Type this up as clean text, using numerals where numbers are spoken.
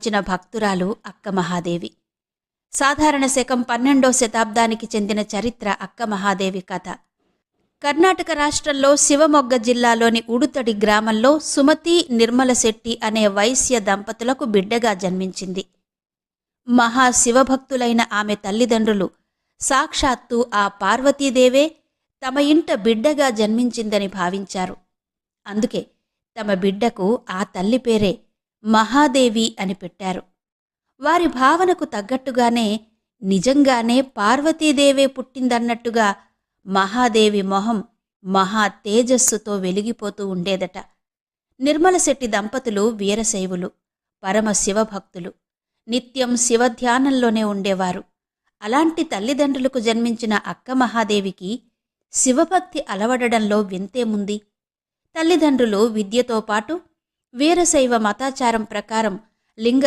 వచ్చిన భక్తురాలు అక్క మహాదేవి. సాధారణ శకం 12వ శతాబ్దానికి చెందిన చరిత్ర అక్క మహాదేవి కథ. కర్ణాటక రాష్ట్రంలో శివమొగ్గ జిల్లాలోని ఉడుతడి గ్రామంలో సుమతి నిర్మలశెట్టి అనే వైశ్య దంపతులకు బిడ్డగా జన్మించింది. మహాశివభక్తులైన ఆమె తల్లిదండ్రులు సాక్షాత్తు ఆ పార్వతీదేవే తమ ఇంట బిడ్డగా జన్మించిందని భావించారు. అందుకే తమ బిడ్డకు ఆ తల్లి పేరే మహాదేవి అని పెట్టారు. వారి భావనకు తగ్గట్టుగానే నిజంగానే పార్వతీదేవే పుట్టిందన్నట్టుగా మహాదేవి మొహం మహా తేజస్సుతో వెలిగిపోతూ ఉండేదట. నిర్మలశెట్టి దంపతులు వీరశైవులు, పరమ శివభక్తులు, నిత్యం శివధ్యానంలోనే ఉండేవారు. అలాంటి తల్లిదండ్రులకు జన్మించిన అక్క మహాదేవికి శివభక్తి అలవడడంలో వింతేముంది? తల్లిదండ్రులు విద్యతో పాటు వీరశైవ మతాచారం ప్రకారం లింగ